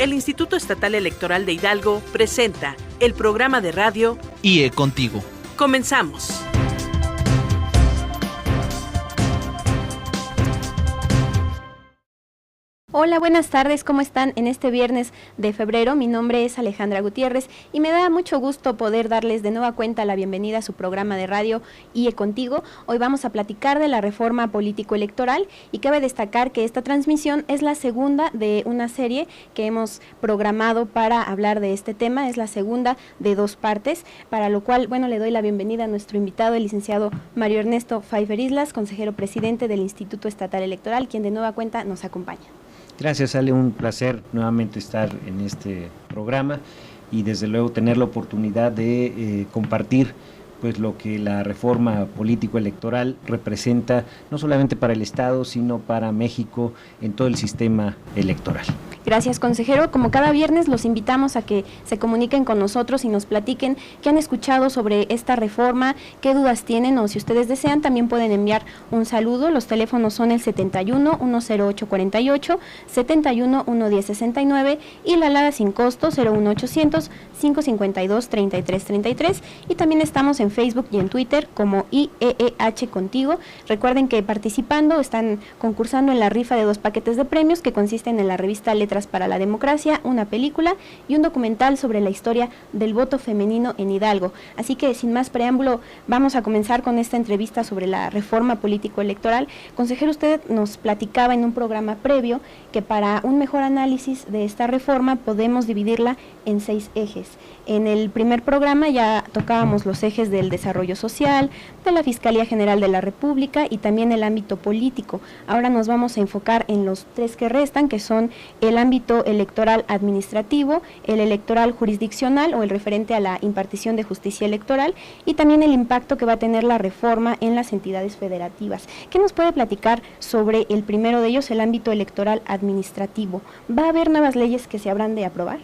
El Instituto Estatal Electoral de Hidalgo presenta el programa de radio IE Contigo. Comenzamos. Hola, buenas tardes, ¿cómo están en este viernes de febrero? Mi nombre es Alejandra Gutiérrez y me da mucho gusto poder darles de nueva cuenta la bienvenida a su programa de radio IE Contigo. Hoy vamos a platicar de la reforma político-electoral y cabe destacar que esta transmisión es la segunda de una serie que hemos programado para hablar de este tema, es la segunda de 2 partes, para lo cual, le doy la bienvenida a nuestro invitado, el licenciado Mario Ernesto Pfeiffer Islas, consejero presidente del Instituto Estatal Electoral, quien de nueva cuenta nos acompaña. Gracias, Ale, un placer nuevamente estar en este programa y desde luego tener la oportunidad de compartir pues lo que la reforma político-electoral representa no solamente para el Estado, sino para México en todo el sistema electoral. Gracias, consejero. Como cada viernes, los invitamos a que se comuniquen con nosotros y nos platiquen qué han escuchado sobre esta reforma, qué dudas tienen, o si ustedes desean, también pueden enviar un saludo. Los teléfonos son el 71 108 48, 71 110 69 y la alada sin costo 01800 552 33 33. Y también estamos en Facebook y en Twitter como IEEH Contigo. Recuerden que participando están concursando en la rifa de 2 paquetes de premios que consisten en la revista Letras para la Democracia, una película y un documental sobre la historia del voto femenino en Hidalgo. Así que sin más preámbulo, vamos a comenzar con esta entrevista sobre la reforma político-electoral. Consejero, usted nos platicaba en un programa previo que para un mejor análisis de esta reforma podemos dividirla en 6 ejes. En el primer programa ya tocábamos los ejes del desarrollo social, de la Fiscalía General de la República y también el ámbito político. Ahora nos vamos a enfocar en los 3 que restan, que son el ámbito electoral administrativo, el electoral jurisdiccional o el referente a la impartición de justicia electoral y también el impacto que va a tener la reforma en las entidades federativas. ¿Qué nos puede platicar sobre el primero de ellos, el ámbito electoral administrativo? ¿Va a haber nuevas leyes que se habrán de aprobar?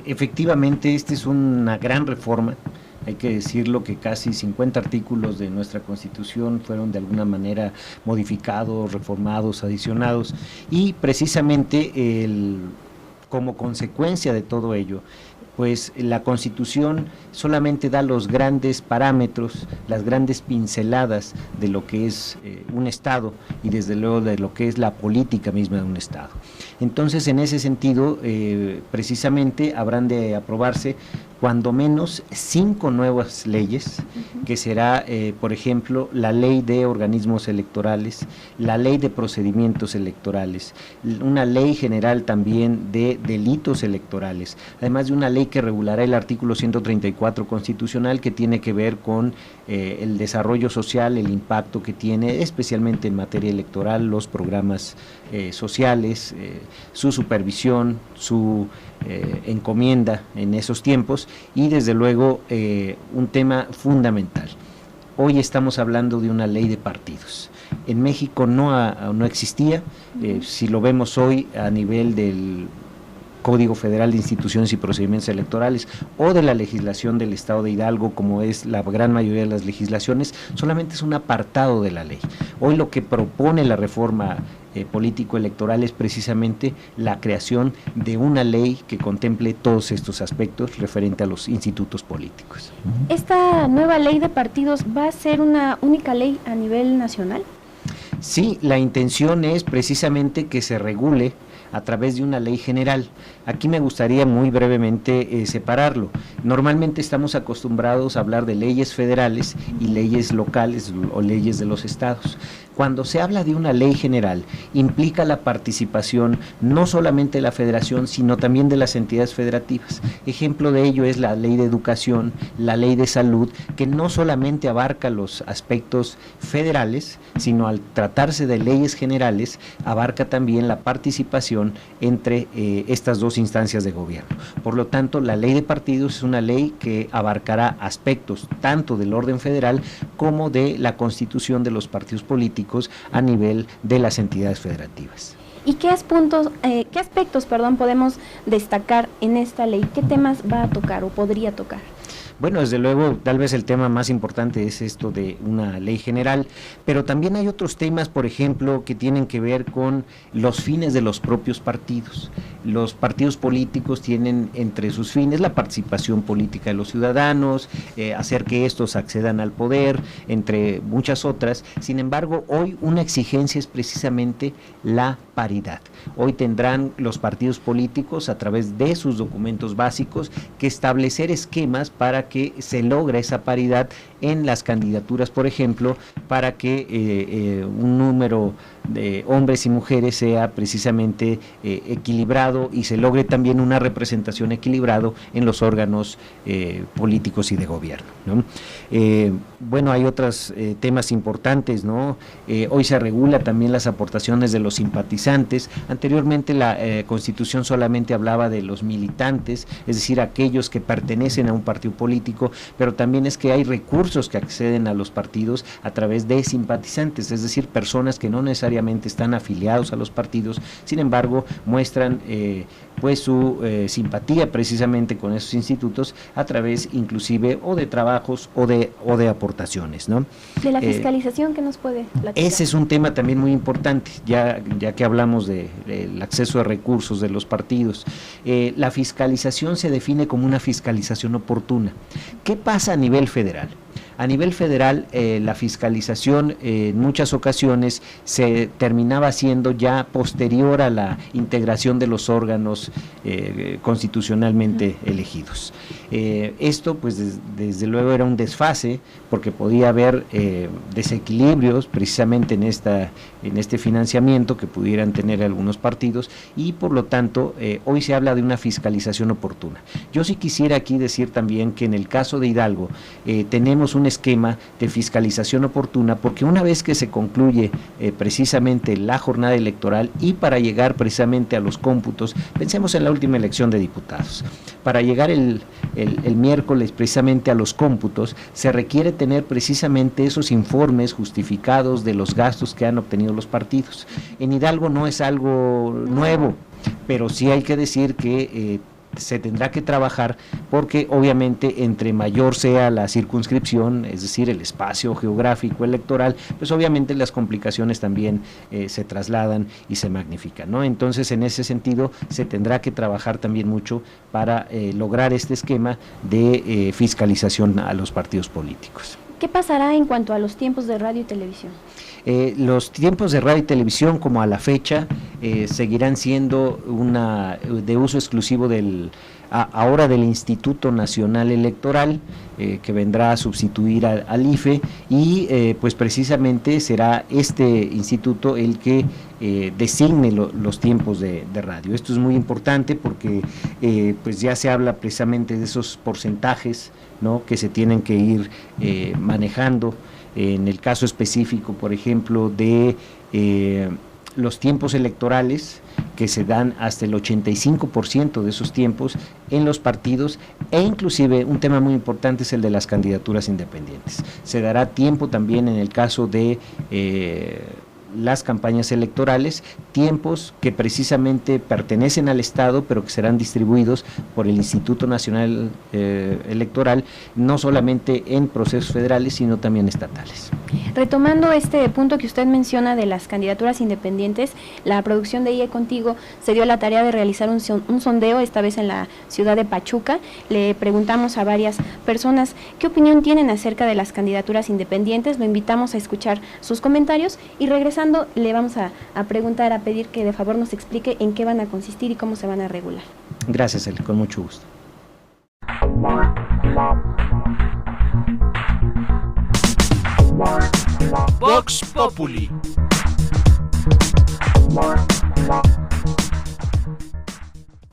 Efectivamente, esta es una gran reforma. Hay que decirlo que casi 50 artículos de nuestra Constitución fueron de alguna manera modificados, reformados, adicionados y precisamente como consecuencia de todo ello, pues la Constitución solamente da los grandes parámetros, las grandes pinceladas de lo que es un Estado y desde luego de lo que es la política misma de un Estado. Entonces, en ese sentido, precisamente habrán de aprobarse cuando menos 5 nuevas leyes, que será, por ejemplo, la ley de organismos electorales, la ley de procedimientos electorales, una ley general también de delitos electorales, además de una ley que regulará el artículo 134 constitucional que tiene que ver con el desarrollo social, el impacto que tiene, especialmente en materia electoral, los programas sociales, su supervisión, su encomienda en esos tiempos y desde luego un tema fundamental. Hoy estamos hablando de una ley de partidos. En México no existía, si lo vemos hoy a nivel del Código Federal de Instituciones y Procedimientos Electorales o de la legislación del Estado de Hidalgo, como es la gran mayoría de las legislaciones, solamente es un apartado de la ley. Hoy lo que propone la reforma político-electoral es precisamente la creación de una ley que contemple todos estos aspectos referente a los institutos políticos. ¿Esta nueva ley de partidos va a ser una única ley a nivel nacional? Sí, la intención es precisamente que se regule a través de una ley general. Aquí me gustaría muy brevemente separarlo. Normalmente estamos acostumbrados a hablar de leyes federales y leyes locales o leyes de los estados. Cuando se habla de una ley general, implica la participación no solamente de la federación, sino también de las entidades federativas. Ejemplo de ello es la ley de educación, la ley de salud, que no solamente abarca los aspectos federales, sino al tratarse de leyes generales, abarca también la participación entre estas 2 instancias de gobierno. Por lo tanto, la ley de partidos es una ley que abarcará aspectos tanto del orden federal como de la constitución de los partidos políticos a nivel de las entidades federativas. ¿Y qué aspectos podemos destacar en esta ley? ¿Qué temas va a tocar o podría tocar? Bueno, desde luego, tal vez el tema más importante es esto de una ley general, pero también hay otros temas, por ejemplo, que tienen que ver con los fines de los propios partidos. Los partidos políticos tienen entre sus fines la participación política de los ciudadanos, hacer que estos accedan al poder, entre muchas otras. Sin embargo, hoy una exigencia es precisamente la paridad. Hoy tendrán los partidos políticos, a través de sus documentos básicos, que establecer esquemas para que se logre esa paridad en las candidaturas, por ejemplo, para que un número de hombres y mujeres sea precisamente equilibrado y se logre también una representación equilibrado en los órganos políticos y de gobierno, ¿no? Bueno, hay otros temas importantes, ¿no? Hoy se regula también las aportaciones de los simpatizantes. Anteriormente la Constitución solamente hablaba de los militantes, es decir, aquellos que pertenecen a un partido político, pero también es que hay recursos que acceden a los partidos a través de simpatizantes, es decir, personas que no necesariamente están afiliados a los partidos, sin embargo muestran pues su simpatía precisamente con esos institutos a través inclusive o de trabajos o de aportaciones, ¿no? De la fiscalización, ¿qué nos puede platicar? Ese es un tema también muy importante, ya que hablamos del acceso a recursos de los partidos. La fiscalización se define como una fiscalización oportuna. ¿Qué pasa a nivel federal? A nivel federal, la fiscalización en muchas ocasiones se terminaba haciendo ya posterior a la integración de los órganos constitucionalmente elegidos. Esto, pues, desde luego era un desfase, porque podía haber desequilibrios precisamente en este financiamiento que pudieran tener algunos partidos, y por lo tanto hoy se habla de una fiscalización oportuna. Yo sí quisiera aquí decir también que en el caso de Hidalgo tenemos un esquema de fiscalización oportuna, porque una vez que se concluye precisamente la jornada electoral y para llegar precisamente a los cómputos, pensemos en la última elección de diputados, para llegar el miércoles precisamente a los cómputos, se requiere tener precisamente esos informes justificados de los gastos que han obtenido los partidos. En Hidalgo no es algo nuevo, pero sí hay que decir que se tendrá que trabajar, porque obviamente entre mayor sea la circunscripción, es decir, el espacio geográfico electoral, pues obviamente las complicaciones también se trasladan y se magnifican, ¿no? Entonces, en ese sentido, se tendrá que trabajar también mucho para lograr este esquema de fiscalización a los partidos políticos. ¿Qué pasará en cuanto a los tiempos de radio y televisión? Los tiempos de radio y televisión, como a la fecha, seguirán siendo de uso exclusivo ahora del Instituto Nacional Electoral, que vendrá a sustituir al IFE, y pues precisamente será este instituto el que designe los tiempos de radio. Esto es muy importante porque pues ya se habla precisamente de esos porcentajes, ¿no?, que se tienen que ir manejando. En el caso específico, por ejemplo, de los tiempos electorales, que se dan hasta el 85% de esos tiempos en los partidos, e inclusive un tema muy importante es el de las candidaturas independientes. Se dará tiempo también en el caso de las campañas electorales, tiempos que precisamente pertenecen al Estado, pero que serán distribuidos por el Instituto Nacional Electoral, no solamente en procesos federales, sino también estatales. Retomando este punto que usted menciona de las candidaturas independientes, la producción de IE Contigo se dio la tarea de realizar un sondeo, esta vez en la ciudad de Pachuca. Le preguntamos a varias personas qué opinión tienen acerca de las candidaturas independientes. Lo invitamos a escuchar sus comentarios y regresando le vamos a preguntar, a pedir que de favor nos explique en qué van a consistir y cómo se van a regular. Gracias, Eli, con mucho gusto. Vox Populi.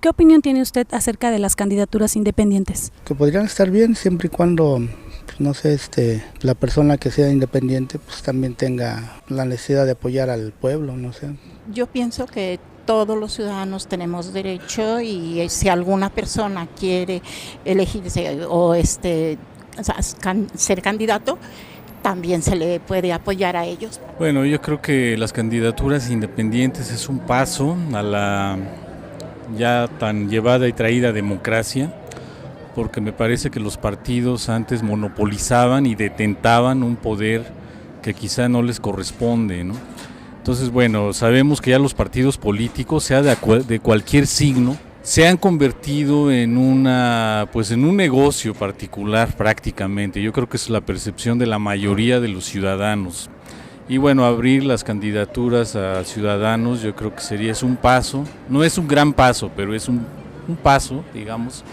¿Qué opinión tiene usted acerca de las candidaturas independientes? Que podrían estar bien siempre y cuando, no sé, la persona que sea independiente pues también tenga la necesidad de apoyar al pueblo, no sé. Yo pienso que todos los ciudadanos tenemos derecho, y si alguna persona quiere elegirse o ser candidato, también se le puede apoyar a ellos. Bueno, yo creo que las candidaturas independientes es un paso a la ya tan llevada y traída democracia, porque me parece que los partidos antes monopolizaban y detentaban un poder que quizá no les corresponde, ¿no? Entonces, bueno, sabemos que ya los partidos políticos, sea de cualquier signo, se han convertido en en un negocio particular prácticamente. Yo creo que es la percepción de la mayoría de los ciudadanos. Y bueno, abrir las candidaturas a ciudadanos, yo creo que es un paso, no es un gran paso, pero es un paso, digamos,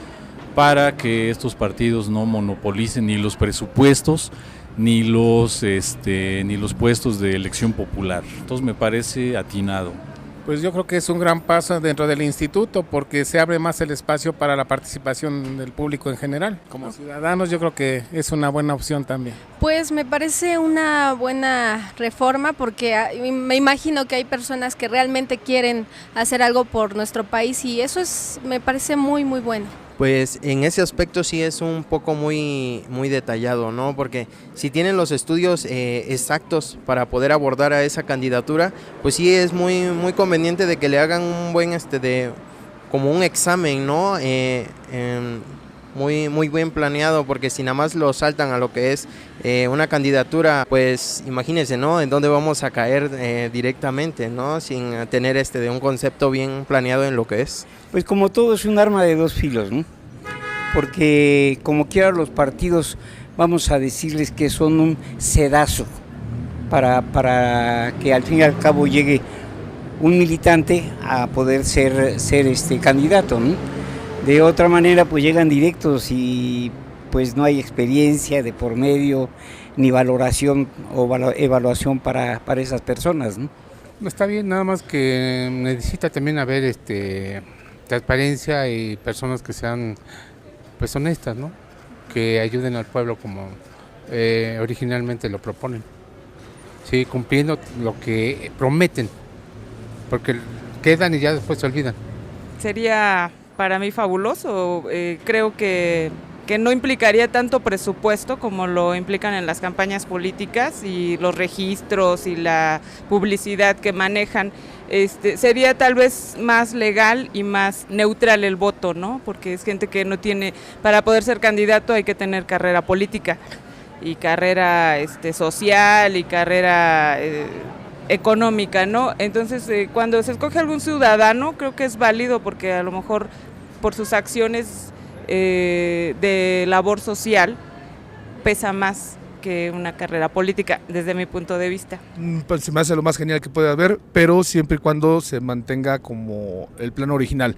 para que estos partidos no monopolicen ni los presupuestos ni los puestos de elección popular. Entonces me parece atinado. Pues yo creo que es un gran paso dentro del instituto porque se abre más el espacio para la participación del público en general. Como ciudadanos yo creo que es una buena opción también. Pues me parece una buena reforma porque me imagino que hay personas que realmente quieren hacer algo por nuestro país y eso me parece muy muy bueno. Pues en ese aspecto sí es un poco muy detallado, ¿no? Porque si tienen los estudios exactos para poder abordar a esa candidatura, pues sí es muy conveniente de que le hagan un buen como un examen, ¿no? Muy bien planeado, porque si nada más lo saltan a lo que es una candidatura, pues imagínense, ¿no? En dónde vamos a caer directamente, ¿no? Sin tener de un concepto bien planeado en lo que es. Pues como todo es un arma de dos filos, ¿no? Porque como quiera los partidos, vamos a decirles que son un sedazo para que al fin y al cabo llegue un militante a poder ser candidato, ¿no? De otra manera pues llegan directos y pues no hay experiencia de por medio ni valoración o evaluación para esas personas, ¿no? Está bien, nada más que necesita también haber transparencia y personas que sean pues honestas, ¿no? Que ayuden al pueblo como originalmente lo proponen. Sí, cumpliendo lo que prometen, porque quedan y ya después se olvidan. Sería para mí fabuloso, creo que no implicaría tanto presupuesto como lo implican en las campañas políticas y los registros y la publicidad que manejan. Sería tal vez más legal y más neutral el voto, ¿no? Porque es gente que no tiene, para poder ser candidato hay que tener carrera política y carrera social y carrera económica, ¿no? Entonces, cuando se escoge algún ciudadano, creo que es válido porque a lo mejor por sus acciones de labor social pesa más que una carrera política, desde mi punto de vista. Pues se me hace lo más genial que puede haber, pero siempre y cuando se mantenga como el plan original,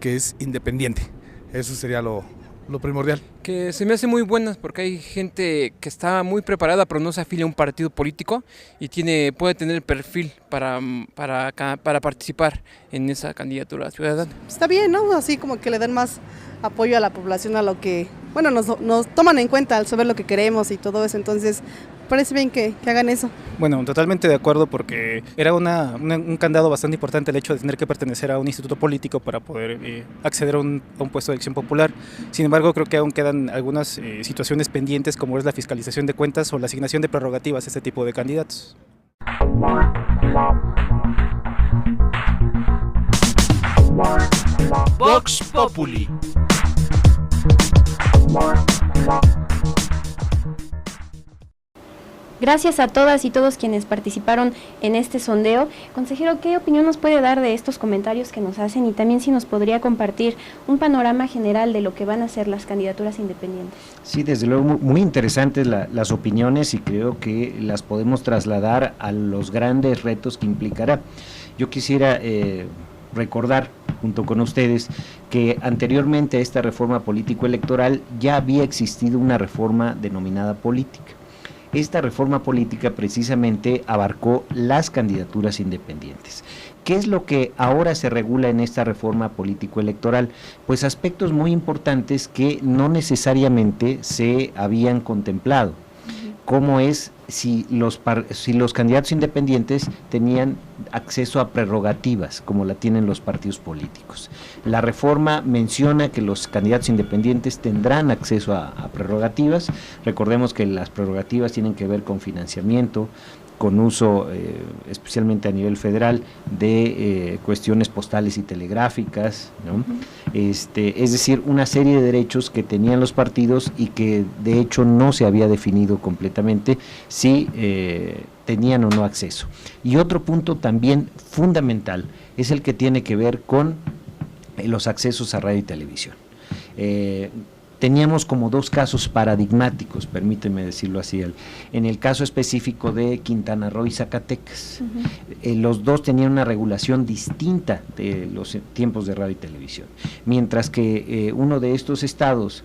que es independiente. Eso sería lo primordial. Que se me hace muy buenas porque hay gente que está muy preparada pero no se afilia a un partido político y puede tener el perfil para participar en esa candidatura ciudadana. Está bien, ¿no? Así como que le dan más apoyo a la población, a lo que, bueno, nos toman en cuenta al saber lo que queremos y todo eso, entonces parece bien que hagan eso. Bueno, totalmente de acuerdo porque era un candado bastante importante el hecho de tener que pertenecer a un instituto político para poder acceder a un puesto de elección popular. Sin embargo, creo que aún quedan algunas situaciones pendientes como es la fiscalización de cuentas o la asignación de prerrogativas a este tipo de candidatos. Vox Populi. Gracias a todas y todos quienes participaron en este sondeo. Consejero, ¿qué opinión nos puede dar de estos comentarios que nos hacen y también si nos podría compartir un panorama general de lo que van a ser las candidaturas independientes? Sí, desde luego muy interesantes las opiniones y creo que las podemos trasladar a los grandes retos que implicará. Yo quisiera recordar junto con ustedes que anteriormente a esta reforma político-electoral ya había existido una reforma denominada política. Esta reforma política precisamente abarcó las candidaturas independientes. ¿Qué es lo que ahora se regula en esta reforma político-electoral? Pues aspectos muy importantes que no necesariamente se habían contemplado, como es si los candidatos independientes tenían acceso a prerrogativas, como la tienen los partidos políticos. La reforma menciona que los candidatos independientes tendrán acceso a prerrogativas. Recordemos que las prerrogativas tienen que ver con financiamiento, con uso, especialmente a nivel federal, de cuestiones postales y telegráficas, ¿no? Es decir, una serie de derechos que tenían los partidos y que de hecho no se había definido completamente si tenían o no acceso. Y otro punto también fundamental es el que tiene que ver con los accesos a radio y televisión. Teníamos como dos casos paradigmáticos, permíteme decirlo así, en el caso específico de Quintana Roo y Zacatecas. Los dos tenían una regulación distinta de los tiempos de radio y televisión, mientras que uno de estos estados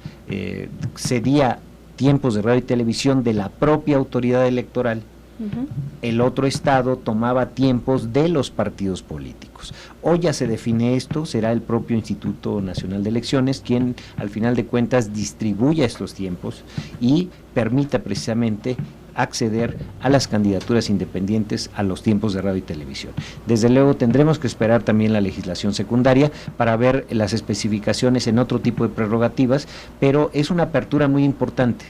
cedía tiempos de radio y televisión de la propia autoridad electoral. El otro estado tomaba tiempos de los partidos políticos. Hoy ya se define esto, será el propio Instituto Nacional de Elecciones quien al final de cuentas distribuya estos tiempos y permita precisamente acceder a las candidaturas independientes a los tiempos de radio y televisión. Desde luego tendremos que esperar también la legislación secundaria para ver las especificaciones en otro tipo de prerrogativas, pero es una apertura muy importante.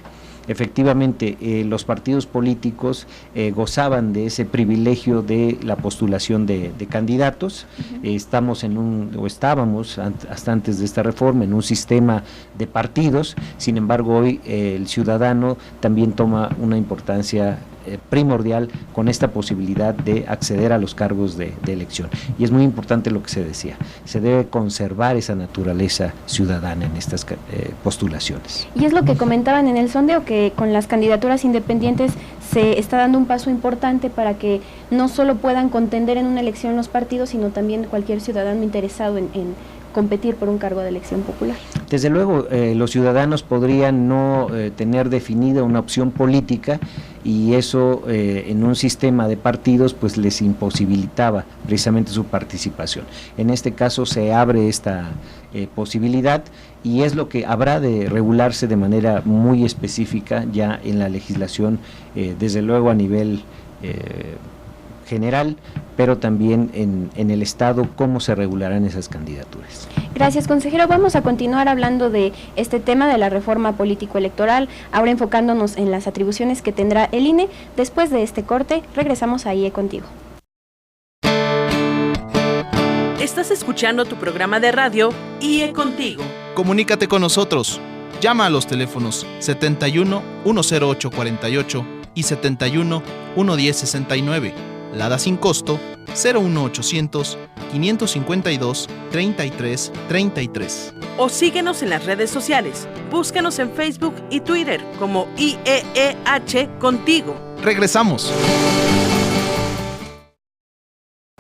Efectivamente, los partidos políticos gozaban de ese privilegio de la postulación de candidatos. Estábamos hasta antes de esta reforma en un sistema de partidos. Sin embargo, hoy el ciudadano también toma una importancia primordial con esta posibilidad de acceder a los cargos de elección. Y es muy importante lo que se decía, se debe conservar esa naturaleza ciudadana en estas postulaciones. Y es lo que comentaban en el sondeo, que con las candidaturas independientes se está dando un paso importante para que no solo puedan contender en una elección los partidos, sino también cualquier ciudadano interesado en competir por un cargo de elección popular. Desde luego, los ciudadanos podrían no tener definida una opción política y eso en un sistema de partidos pues les imposibilitaba precisamente su participación. En este caso se abre esta posibilidad y es lo que habrá de regularse de manera muy específica ya en la legislación, desde luego a nivel general, pero también en el Estado, cómo se regularán esas candidaturas. Gracias, consejero. Vamos a continuar hablando de este tema de la reforma político-electoral, ahora enfocándonos en las atribuciones que tendrá el INE. Después de este corte, regresamos a IE Contigo. Estás escuchando tu programa de radio IE Contigo. Comunícate con nosotros. Llama a los teléfonos 71 108 48 y 71 110 69. Lada sin costo 01800 552 33 33. O síguenos en las redes sociales. Búscanos en Facebook y Twitter como IEEH Contigo. Regresamos.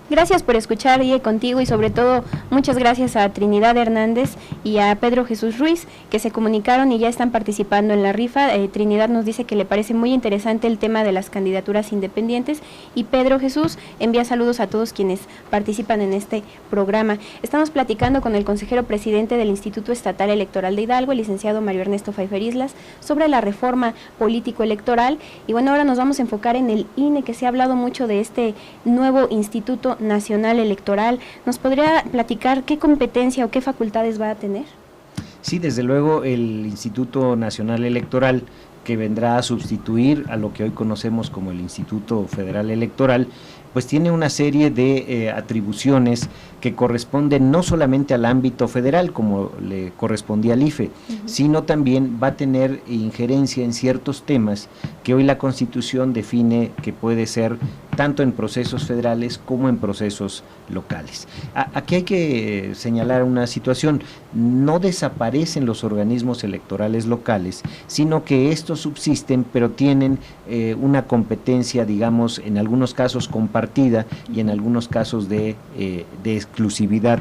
Gracias por escuchar IE Contigo y sobre todo muchas gracias a Trinidad Hernández y a Pedro Jesús Ruiz que se comunicaron y ya están participando en la rifa. Trinidad nos dice que le parece muy interesante el tema de las candidaturas independientes y Pedro Jesús envía saludos a todos quienes participan en este programa. Estamos platicando con el consejero presidente del Instituto Estatal Electoral de Hidalgo, el licenciado Mario Ernesto Pfeiffer Islas, sobre la reforma político-electoral. Y bueno, ahora nos vamos a enfocar en el INE, que se ha hablado mucho de este nuevo Instituto Nacional Electoral. ¿Nos podría platicar qué competencia o qué facultades va a tener? Sí, desde luego el Instituto Nacional Electoral, que vendrá a sustituir a lo que hoy conocemos como el Instituto Federal Electoral, pues tiene una serie de atribuciones que corresponden no solamente al ámbito federal como le correspondía al IFE, sino también va a tener injerencia en ciertos temas que hoy la Constitución define que puede ser tanto en procesos federales como en procesos locales. Aquí hay que señalar una situación: no desaparecen los organismos electorales locales, sino que estos subsisten, pero tienen una competencia, digamos, en algunos casos compartida y en algunos casos de exclusividad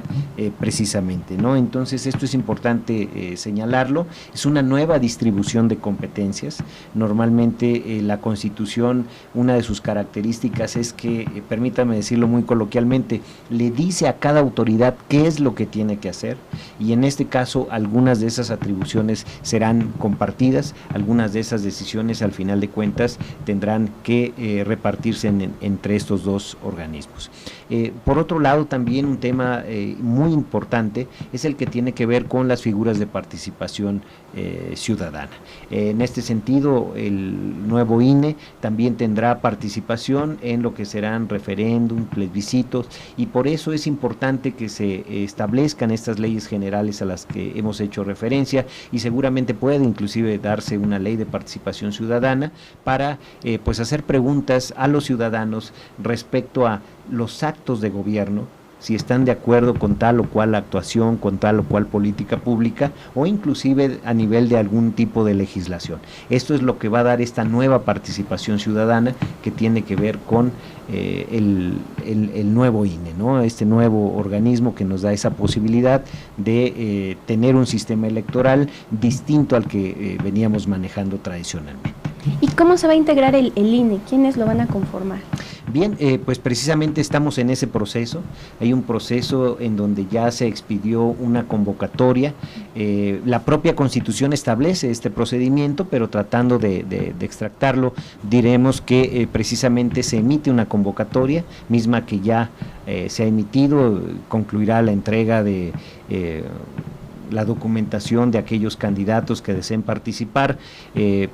precisamente, ¿no? Entonces esto es importante señalarlo. Es una nueva distribución de competencias. Normalmente la Constitución, una de sus características políticas es que, permítame decirlo muy coloquialmente, le dice a cada autoridad qué es lo que tiene que hacer, y en este caso algunas de esas atribuciones serán compartidas, algunas de esas decisiones al final de cuentas tendrán que repartirse entre estos dos organismos. Por otro lado, también un tema muy importante es el que tiene que ver con las figuras de participación ciudadana. En este sentido, el nuevo INE también tendrá participación en lo que serán referéndum, plebiscitos, y por eso es importante que se establezcan estas leyes generales a las que hemos hecho referencia, y seguramente puede inclusive darse una ley de participación ciudadana para pues hacer preguntas a los ciudadanos respecto a los actos de gobierno, si están de acuerdo con tal o cual actuación, con tal o cual política pública, o inclusive a nivel de algún tipo de legislación. Esto es lo que va a dar esta nueva participación ciudadana que tiene que ver con el nuevo INE, ¿no? Este nuevo organismo que nos da esa posibilidad de tener un sistema electoral distinto al que veníamos manejando tradicionalmente. ¿Y cómo se va a integrar el INE? ¿Quiénes lo van a conformar? Bien, pues precisamente estamos en ese proceso. Hay un proceso en donde ya se expidió una convocatoria. La propia Constitución establece este procedimiento, pero tratando de extractarlo, diremos que precisamente se emite una convocatoria, misma que ya se ha emitido, concluirá la entrega de la documentación de aquellos candidatos que deseen participar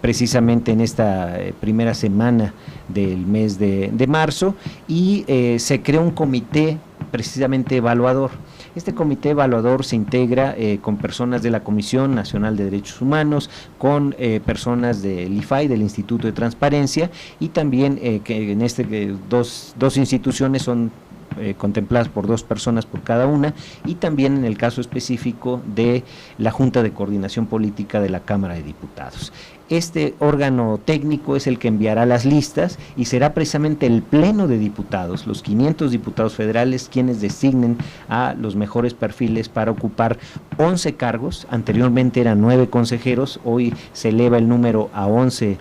precisamente en esta primera semana del mes de marzo, y se crea un comité precisamente evaluador. Este comité evaluador se integra con personas de la Comisión Nacional de Derechos Humanos, con personas del IFAI, del Instituto de Transparencia, y también que en dos instituciones son contempladas por 2 personas por cada una, y también en el caso específico de la Junta de Coordinación Política de la Cámara de Diputados. Este órgano técnico es el que enviará las listas, y será precisamente el Pleno de Diputados, los 500 diputados federales, quienes designen a los mejores perfiles para ocupar 11 cargos. Anteriormente eran 9 consejeros, hoy se eleva el número a 11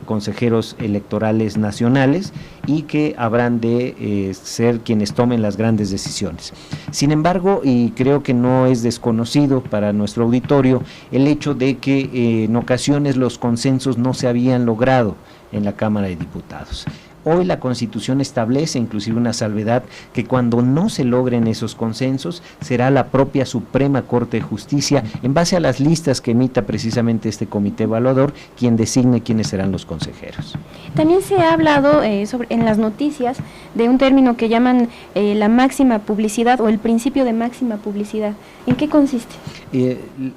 consejeros electorales nacionales, y que habrán de ser quienes tomen las grandes decisiones. Sin embargo, y creo que no es desconocido para nuestro auditorio, el hecho de que en ocasiones los consensos no se habían logrado en la Cámara de Diputados. Hoy la Constitución establece inclusive una salvedad, que cuando no se logren esos consensos, será la propia Suprema Corte de Justicia, en base a las listas que emita precisamente este comité evaluador, quien designe quiénes serán los consejeros. También se ha hablado en las noticias de un término que llaman la máxima publicidad, o el principio de máxima publicidad. ¿En qué consiste?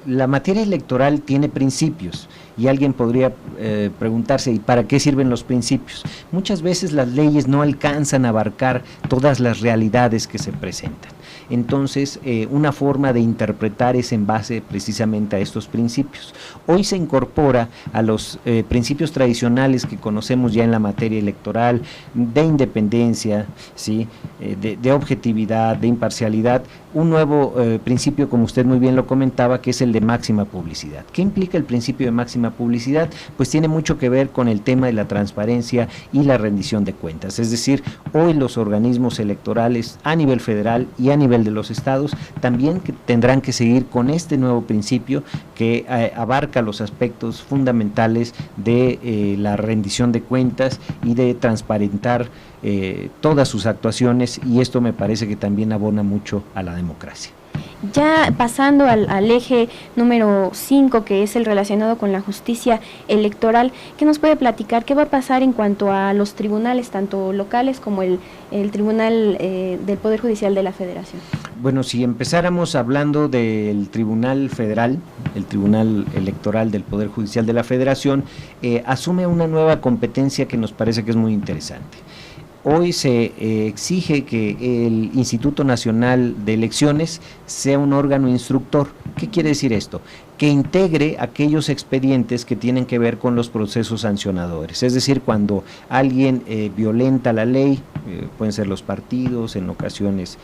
La materia electoral tiene principios, y alguien podría preguntarse, ¿y para qué sirven los principios? Muchas veces las leyes no alcanzan a abarcar todas las realidades que se presentan. Entonces, una forma de interpretar es en base precisamente a estos principios. Hoy se incorpora a los principios tradicionales que conocemos ya en la materia electoral, de independencia, ¿sí? De objetividad, de imparcialidad, un nuevo principio, como usted muy bien lo comentaba, que es el de máxima publicidad. ¿Qué implica el principio de máxima publicidad? Pues tiene mucho que ver con el tema de la transparencia y la rendición de cuentas. Es decir, hoy los organismos electorales a nivel federal y a nivel de los estados también tendrán que seguir con este nuevo principio que abarca los aspectos fundamentales de la rendición de cuentas y de transparentar todas sus actuaciones, y esto me parece que también abona mucho a la democracia. Ya pasando al eje número 5, que es el relacionado con la justicia electoral, ¿qué nos puede platicar? ¿Qué va a pasar en cuanto a los tribunales, tanto locales como el Tribunal del Poder Judicial de la Federación? Bueno, si empezáramos hablando del Tribunal Federal, el Tribunal Electoral del Poder Judicial de la Federación, asume una nueva competencia que nos parece que es muy interesante. Hoy se exige que el Instituto Nacional de Elecciones sea un órgano instructor. ¿Qué quiere decir esto? que integre aquellos expedientes que tienen que ver con los procesos sancionadores. Es decir, cuando alguien violenta la ley, pueden ser los partidos, en ocasiones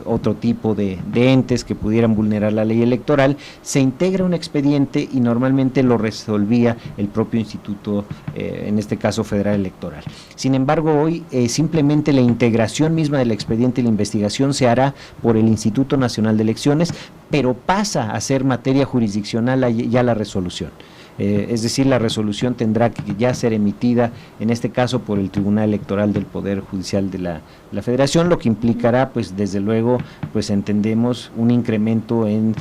otro tipo de entes que pudieran vulnerar la ley electoral, se integra un expediente y normalmente lo resolvía el propio Instituto, en este caso Federal Electoral. Sin embargo, hoy simplemente la integración misma del expediente y la investigación se hará por el Instituto Nacional de Elecciones, pero pasa a ser materia jurisdiccional ya la resolución. Es decir, la resolución tendrá que ya ser emitida, en este caso por el Tribunal Electoral del Poder Judicial de la Federación, lo que implicará, pues desde luego, pues entendemos un incremento en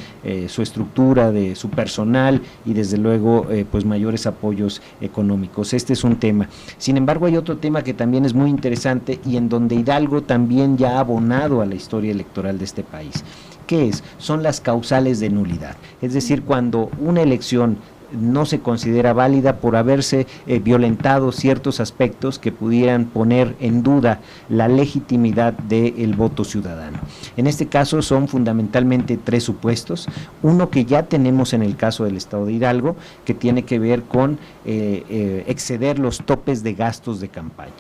su estructura, de su personal y desde luego pues mayores apoyos económicos. Este es un tema. Sin embargo, hay otro tema que también es muy interesante y en donde Hidalgo también ya ha abonado a la historia electoral de este país. ¿Qué es? Son las causales de nulidad. Es decir, cuando una elección no se considera válida por haberse violentado ciertos aspectos que pudieran poner en duda la legitimidad del voto ciudadano. En este caso son fundamentalmente 3 supuestos, uno que ya tenemos en el caso del Estado de Hidalgo, que tiene que ver con exceder los topes de gastos de campaña.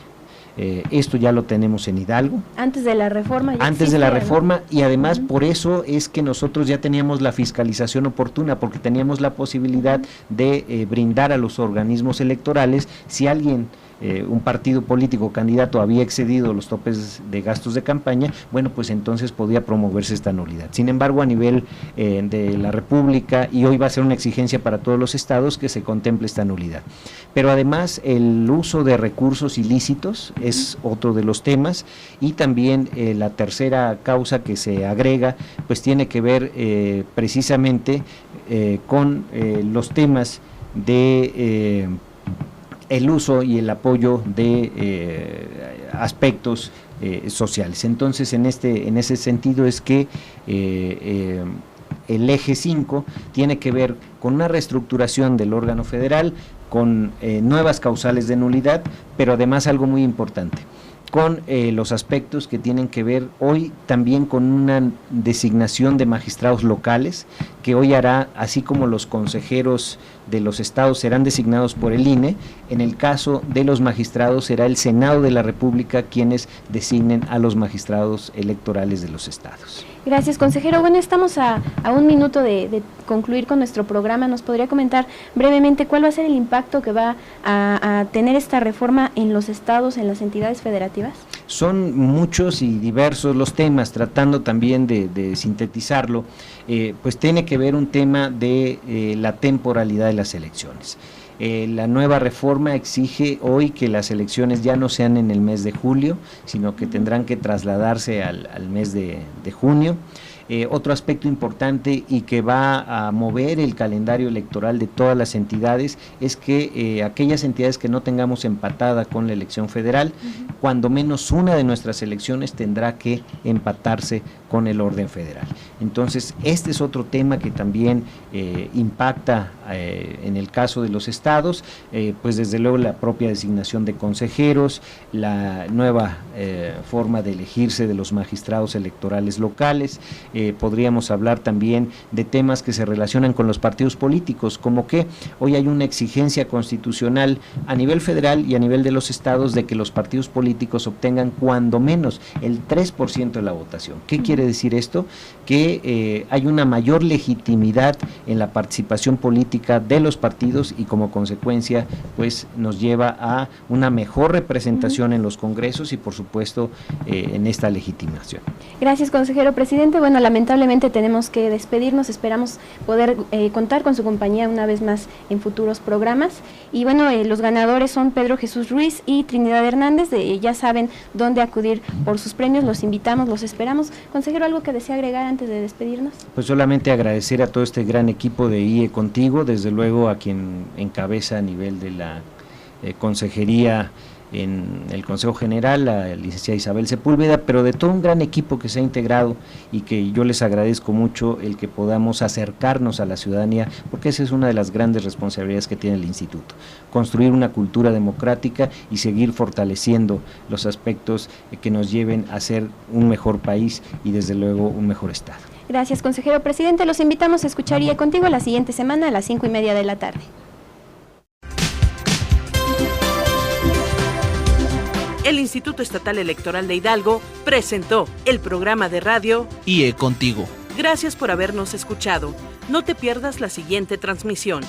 Esto ya lo tenemos en Hidalgo. Antes de la reforma. Antes de la reforma, y además por eso es que nosotros ya teníamos la fiscalización oportuna, porque teníamos la posibilidad de brindar a los organismos electorales si alguien, un partido político candidato había excedido los topes de gastos de campaña, bueno, pues entonces podía promoverse esta nulidad. Sin embargo, a nivel de la República, y hoy va a ser una exigencia para todos los estados que se contemple esta nulidad. Pero además el uso de recursos ilícitos es otro de los temas, y también la tercera causa que se agrega pues tiene que ver precisamente con los temas de el uso y el apoyo de aspectos sociales. Entonces, en ese sentido es que el eje 5 tiene que ver con una reestructuración del órgano federal, con nuevas causales de nulidad, pero además algo muy importante, con los aspectos que tienen que ver hoy también con una designación de magistrados locales, que hoy hará, así como los consejeros de los estados serán designados por el INE, en el caso de los magistrados será el Senado de la República quienes designen a los magistrados electorales de los estados. Gracias, consejero. Bueno, estamos a un minuto de concluir con nuestro programa. ¿Nos podría comentar brevemente cuál va a ser el impacto que va a tener esta reforma en los estados, en las entidades federativas? Son muchos y diversos los temas, tratando también de sintetizarlo, pues tiene que ver un tema de la temporalidad de las elecciones. La nueva reforma exige hoy que las elecciones ya no sean en el mes de julio, sino que tendrán que trasladarse al mes de junio. Otro aspecto importante y que va a mover el calendario electoral de todas las entidades es que aquellas entidades que no tengamos empatada con la elección federal, cuando menos una de nuestras elecciones tendrá que empatarse con el orden federal. Entonces, este es otro tema que también impacta en el caso de los estados, pues desde luego la propia designación de consejeros, la nueva forma de elegirse de los magistrados electorales locales. Podríamos hablar también de temas que se relacionan con los partidos políticos, como que hoy hay una exigencia constitucional a nivel federal y a nivel de los estados de que los partidos políticos obtengan cuando menos el 3% de la votación. ¿Qué quiere decir esto? Que hay una mayor legitimidad en la participación política de los partidos y como consecuencia pues nos lleva a una mejor representación en los congresos y por supuesto en esta legitimación. Gracias, consejero presidente. Bueno, lamentablemente tenemos que despedirnos, esperamos poder contar con su compañía una vez más en futuros programas. Y bueno, los ganadores son Pedro Jesús Ruiz y Trinidad Hernández, ya saben dónde acudir por sus premios, los invitamos, los esperamos. Consejero, ¿algo que desea agregar antes de despedirnos? Pues solamente agradecer a todo este gran equipo de IE Contigo, desde luego a quien encabeza a nivel de la consejería en el Consejo General, la licenciada Isabel Sepúlveda, pero de todo un gran equipo que se ha integrado y que yo les agradezco mucho el que podamos acercarnos a la ciudadanía, porque esa es una de las grandes responsabilidades que tiene el instituto, construir una cultura democrática y seguir fortaleciendo los aspectos que nos lleven a ser un mejor país y desde luego un mejor estado. Gracias, consejero presidente. Los invitamos a escuchar IE Contigo la siguiente semana a las 5:30 de la tarde. El Instituto Estatal Electoral de Hidalgo presentó el programa de radio IE Contigo. Gracias por habernos escuchado. No te pierdas la siguiente transmisión.